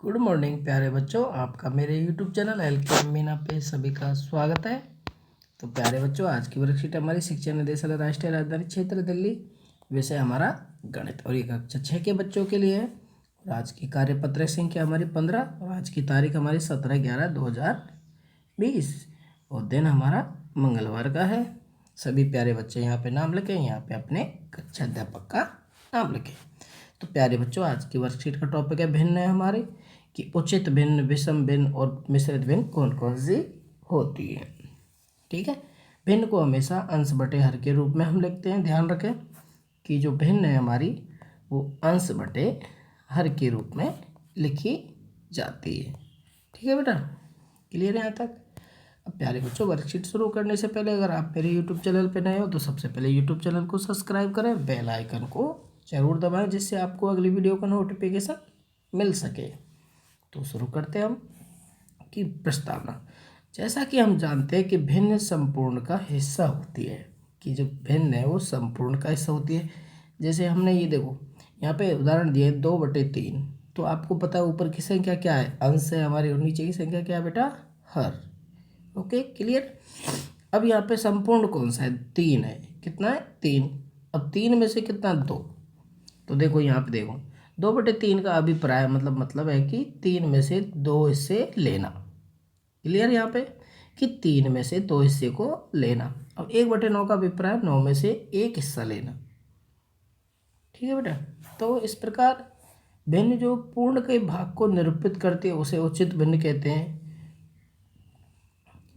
Good morning प्यारे बच्चों, आपका मेरे यूट्यूब चैनल एलके मीना पे सभी का स्वागत है। तो प्यारे बच्चों, आज की वर्कशीट हमारी शिक्षा निदेशालय राष्ट्रीय राजधानी क्षेत्र दिल्ली, विषय हमारा गणित और ये कक्षा 6 के बच्चों के लिए है। और आज की कार्यपत्र संख्या हमारी 15 और आज की तारीख हमारी 17/11/2020 और दिन हमारा मंगलवार का है। सभी प्यारे बच्चे यहाँ पे नाम लिखें, यहाँ पे अपने कक्षा अध्यापक का नाम लिखें। तो प्यारे बच्चों, आज की वर्कशीट का टॉपिक है भिन्न है हमारे कि उचित भिन्न, विषम भिन्न और मिश्रित भिन्न कौन कौन सी होती है। ठीक है, भिन्न को हमेशा अंश बटे हर के रूप में हम लिखते हैं। ध्यान रखें कि जो भिन्न है हमारी वो अंश बटे हर के रूप में लिखी जाती है। ठीक है बेटा, क्लियर है यहाँ तक। अब प्यारे बच्चों, वर्कशीट शुरू करने से पहले अगर आप मेरे यूट्यूब चैनल पर नए हो तो सबसे पहले यूट्यूब चैनल को सब्सक्राइब करें, बेल आइकन को जरूर दबाएं जिससे आपको अगली वीडियो का नोटिफिकेशन मिल सके। तो शुरू करते हैं हम कि प्रस्तावना। जैसा कि हम जानते हैं कि भिन्न संपूर्ण का हिस्सा होती है, कि जो भिन्न है वो संपूर्ण का हिस्सा होती है। जैसे हमने ये देखो यहाँ पे उदाहरण दिए 2/3, तो आपको पता है ऊपर की संख्या क्या है, अंश है हमारी, और नीचे की संख्या क्या है बेटा, हर। Okay, clear. अब यहाँ पे संपूर्ण कौन सा है, 3 है। कितना है, 3। अब 3 में से कितना, 2। तो देखो यहाँ पे देखो 2/3 का अभिप्राय मतलब है कि 3 में से 2 हिस्से लेना। क्लियर यहाँ पे कि 3 में से 2 हिस्से को लेना। अब 1/9 का अभिप्राय 9 में से 1 हिस्सा लेना। ठीक है बेटा। तो इस प्रकार भिन्न जो पूर्ण के भाग को निरूपित करती है उसे उचित भिन्न कहते हैं।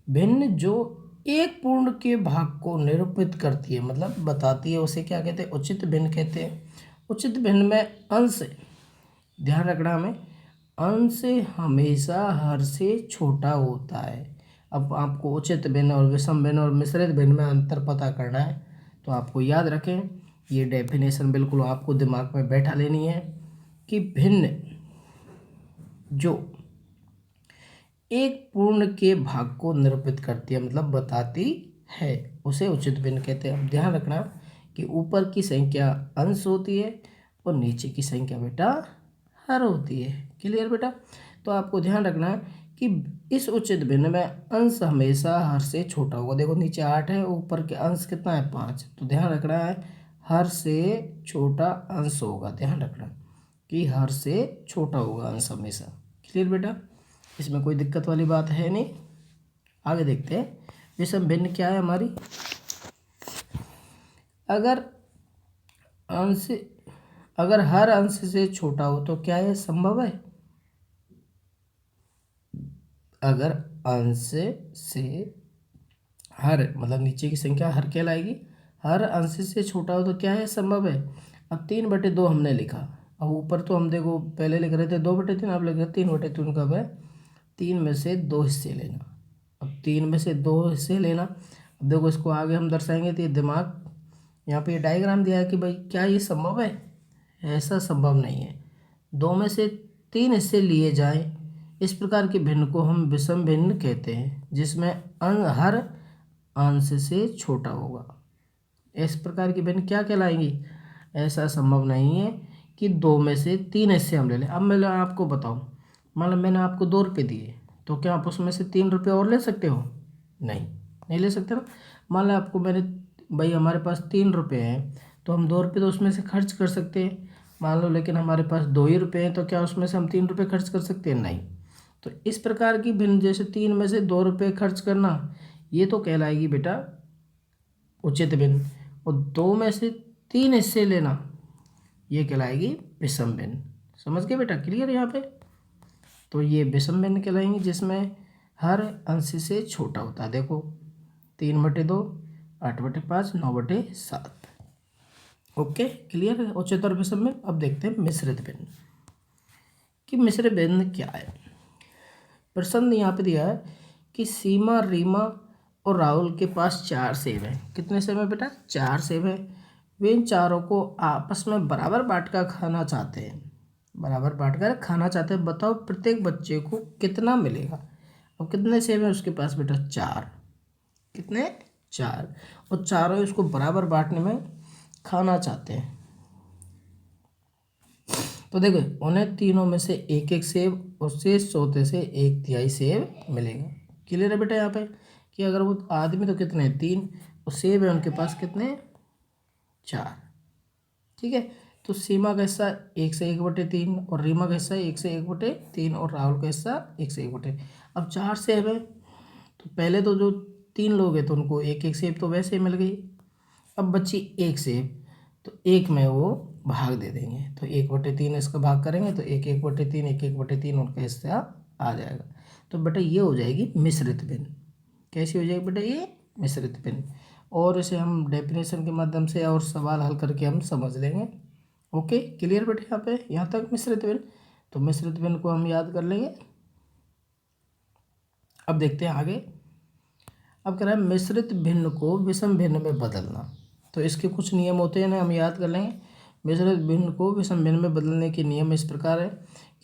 भिन्न जो एक पूर्ण के भाग को निरूपित करती है मतलब बताती है उसे क्या कहते हैं, उचित भिन्न कहते हैं। उचित भिन्न में अंश, ध्यान रखना हमें, अंश हमेशा हर से छोटा होता है। अब आपको उचित भिन्न और विषम भिन्न और मिश्रित भिन्न में अंतर पता करना है तो आपको याद रखें, ये डेफिनेशन बिल्कुल आपको दिमाग में बैठा लेनी है कि भिन्न जो एक पूर्ण के भाग को निरूपित करती है मतलब बताती है उसे उचित भिन्न कहते हैं। अब ध्यान रखना कि ऊपर की संख्या अंश होती है और नीचे की संख्या बेटा हर होती है। क्लियर बेटा। तो आपको ध्यान रखना है कि इस उचित भिन्न में अंश हमेशा हर से छोटा होगा। देखो नीचे 8 है, ऊपर के अंश कितना है, 5। तो ध्यान रखना है हर से छोटा अंश होगा। ध्यान रखना कि हर से छोटा होगा अंश हमेशा। क्लियर बेटा, इसमें कोई दिक्कत वाली बात है नहीं। आगे देखते हैं विषम भिन्न क्या है हमारी। अगर हर अंश से छोटा हो तो क्या यह संभव है। अगर अंश से हर मतलब नीचे की संख्या हर कहलाएगी, हर अंश से छोटा हो तो क्या है संभव है। अब 3/2 हमने लिखा, अब ऊपर तो हम देखो पहले लिख रहे थे 2/3, अब लिख रहे 3/3 कब है, 3 में से 2 हिस्से लेना। अब 3 में से 2 हिस्से लेना, अब देखो इसको आगे हम दर्शाएंगे तो ये दिमाग यहाँ पे ये डायग्राम दिया है कि भाई क्या ये संभव है, ऐसा संभव नहीं है। 2 में से 3 हिस्से लिए जाएं, इस प्रकार के भिन्न को हम विषम भिन्न कहते हैं जिसमें हर अंश से छोटा होगा। इस प्रकार की भिन्न क्या कहलाएंगी, ऐसा संभव नहीं है कि 2 में से 3 हिस्से हम ले लें। अब मैं आपको बताऊं, मान लो मैंने आपको 2 रुपये दिए तो क्या आप उसमें से 3 रुपये और ले सकते हो, नहीं ले सकते ना। मान लो आपको मैंने, भाई हमारे पास 3 रुपये हैं तो हम 2 रुपये तो उसमें से खर्च कर सकते हैं, मान लो, लेकिन हमारे पास 2 ही रुपये हैं तो क्या उसमें से हम 3 रुपये खर्च कर सकते हैं, नहीं। तो इस प्रकार की भिन्न जैसे 3 में से 2 रुपये खर्च करना ये तो कहलाएगी बेटा उचित भिन्न, और 2 में से 3 हिस्से लेना ये कहलाएगी विषम भिन्न। समझ गए बेटा, क्लियर यहाँ पे। तो ये विषम भिन्न कहलाएंगी जिसमें हर अंश से छोटा होता है। देखो 3/2, 8/5, 9/7। ओके, क्लियर है उचित और विषम भिन्न। अब देखते हैं मिश्रित भिन्न कि मिश्रित भिन्न क्या है। प्रश्न यहाँ पे दिया है कि सीमा, रीमा और राहुल के पास 4 सेब हैं। कितने सेब हैं बेटा, 4 सेब हैं। वे इन चारों को आपस में बराबर बांटकर खाना चाहते हैं। बताओ प्रत्येक बच्चे को कितना मिलेगा। अब कितने सेब हैं उसके पास बेटा, 4। कितने, 4, और चारों इसको बराबर बांटने में खाना चाहते हैं। तो देखो उन्हें तीनों में से एक एक सेब और शेष चौथे से 1/3 सेब मिलेगा। क्लियर है बेटा यहाँ पे कि अगर वो आदमी तो कितने हैं 3 और सेब है उनके पास कितने 4। ठीक है, तो सीमा का हिस्सा 1/1/3 और रीमा का हिस्सा 1/1/3 और राहुल का हिस्सा 1/1/। अब 4 सेब है तो पहले तो जो 3 लोग हैं तो उनको एक एक सेब तो वैसे ही मिल गई। अब बच्ची एक सेब तो एक में वो भाग दे देंगे, तो 1/3 इसका भाग करेंगे तो 1/1/3 1/1/3 उनका हिस्सा आ जाएगा। तो बेटा ये हो जाएगी मिश्रित भिन्न। कैसी हो जाएगी बेटा ये मिश्रित भिन्न। और इसे हम डेफिनेशन के माध्यम से और सवाल हल करके हम समझ लेंगे। ओके क्लियर बेटा यहाँ पे यहाँ तक मिश्रित भिन्न। तो मिश्रित भिन्न को हम याद कर लेंगे। अब देखते हैं आगे। अब कह रहा है मिश्रित भिन्न को विषम भिन्न में बदलना। तो इसके कुछ नियम होते हैं ना, हम याद कर लेंगे। मिश्रित भिन्न को विषम भिन्न में बदलने के नियम इस प्रकार है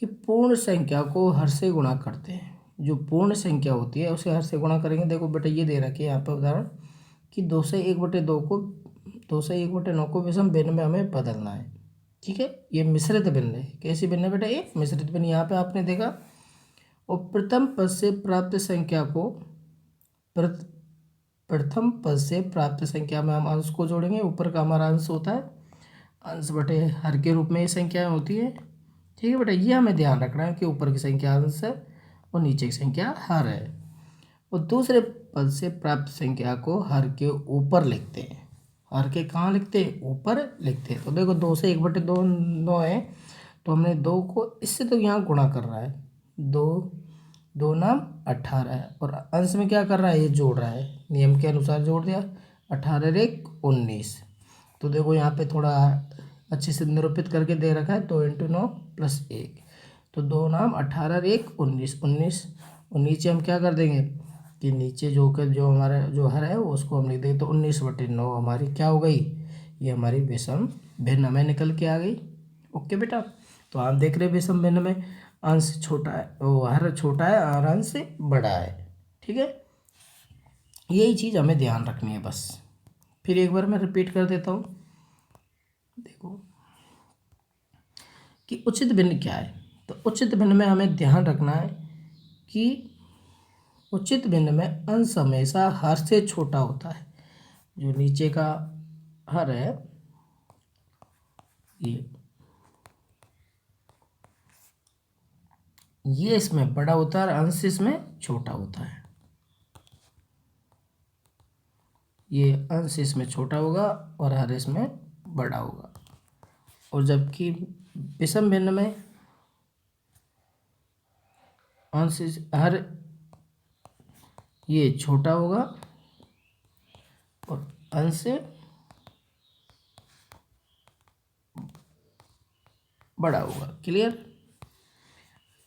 कि पूर्ण संख्या को हर से गुणा करते हैं। जो पूर्ण संख्या होती है उसे हर से गुणा करेंगे। देखो बेटा ये दे रखी है यहाँ पर उदाहरण कि 2 से 1/2 को 2 से 1/9 को विषम भिन्न में हमें बदलना है। ठीक है, ये मिश्रित भिन्न है। कैसी भिन्न है बेटा ये मिश्रित भिन्न। यहाँ पे आपने देखा और प्रथम पद से प्राप्त संख्या को प्रथम पद से प्राप्त संख्या में हम अंश को जोड़ेंगे। ऊपर का हमारा अंश होता है अंश बटे हर के रूप में ये संख्याएं होती है। ठीक है बेटा, ये हमें ध्यान रखना है कि ऊपर की संख्या अंश है और नीचे की संख्या हर है। और दूसरे पद से प्राप्त संख्या को हर के ऊपर लिखते हैं। हर के कहाँ लिखते हैं ऊपर लिखते हैं। तो देखो 2 से 1/2 9 है तो हमने 2 को इससे तो यहाँ गुणा कर रहा है। 2 2 नाम 18 है और अंश में क्या कर रहा है ये जोड़ रहा है। नियम के अनुसार जोड़ दिया 18 1 19। तो देखो यहाँ पे थोड़ा अच्छे से निरूपित करके दे रखा है 2 × 9 + 1। तो 2 नाम 18 1 19 19। और नीचे हम क्या कर देंगे कि नीचे जो हमारा जो हर है उसको हम लिख देंगे। तो 19/9 हमारी क्या हो गई ये हमारी विषम भिन्न हमें निकल के आ गई। ओके बेटा, तो आप देख रहे हैं विषम भिन्न में अंश छोटा है वो हर छोटा है और अंश बड़ा है। ठीक है, यही चीज़ हमें ध्यान रखनी है बस। फिर एक बार मैं रिपीट कर देता हूँ। देखो कि उचित भिन्न क्या है। तो उचित भिन्न में हमें ध्यान रखना है कि उचित भिन्न में अंश हमेशा हर से छोटा होता है। जो नीचे का हर है ये इसमें बड़ा होता है और अंश इसमें छोटा होता है। ये अंश इसमें छोटा होगा और हर इसमें बड़ा होगा। और जबकि विषम भिन्न में अंश हर ये छोटा होगा और अंश बड़ा होगा। क्लियर।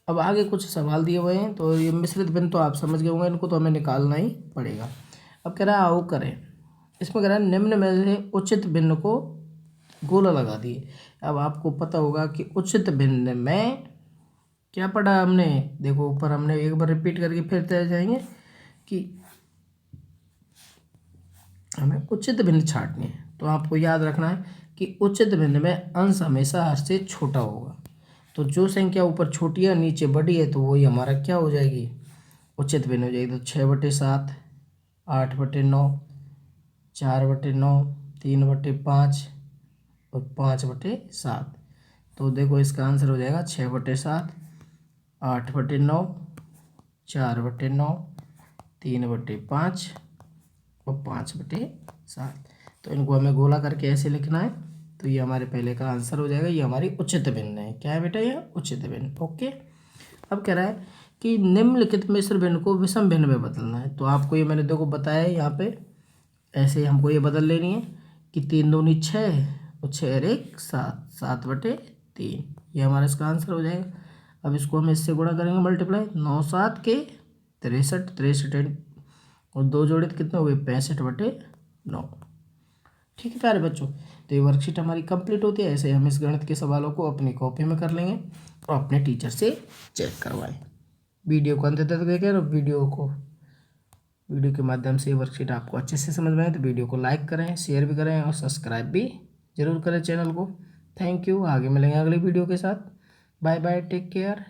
अब आगे कुछ सवाल दिए हुए हैं तो ये मिश्रित भिन्न तो आप समझ गए होंगे, इनको तो हमें निकालना ही पड़ेगा। अब कह रहा है आओ करें। इसमें कह रहा है निम्न में से उचित भिन्न को गोला लगा दिए। अब आपको पता होगा कि उचित भिन्न में क्या पढ़ा हमने। देखो ऊपर हमने एक बार रिपीट करके फिर तय जाएंगे कि हमें उचित भिन्न छांटनी है। तो आपको याद रखना है कि उचित भिन्न में अंश हमेशा हर से छोटा होगा। तो जो संख्या ऊपर छोटी है नीचे बड़ी है तो वही हमारा क्या हो जाएगी उचित भिन्न हो जाएगी। तो 6/7 8/9 4/9 3/5 और 5/7। तो देखो इसका आंसर हो जाएगा 6/7 8/9 4/9 3/5 और 5/7। तो इनको हमें गोला करके ऐसे लिखना है। तो ये हमारे पहले का आंसर हो जाएगा। ये हमारी उचित भिन्न है। क्या है बेटा ये उचित भिन्न। ओके, अब कह रहा है कि निम्नलिखित मिश्र भिन्न को विषम भिन्न में बदलना है। तो आपको ये मैंने देखो बताया है यहाँ पे ऐसे हमको ये बदल लेनी है कि 3 दूनी 6 और 6 1 7 7/3। ये हमारा इसका आंसर हो जाएगा। अब इसको हम इससे गुणा करेंगे मल्टीप्लाई 9 7 के 63 63 और 2 जोड़े तो कितने हो गए 65/9। ठीक है प्यारे बच्चों, तो ये वर्कशीट हमारी कंप्लीट होती है। ऐसे हम इस गणित के सवालों को अपनी कॉपी में कर लेंगे और अपने टीचर से चेक करवाएं। वीडियो को अंत तक देखें और वीडियो के माध्यम से ये वर्कशीट आपको अच्छे से समझ में आए तो वीडियो को लाइक करें शेयर भी करें और सब्सक्राइब भी जरूर करें चैनल को। थैंक यू, आगे मिलेंगे अगली वीडियो के साथ। Bye bye, take care.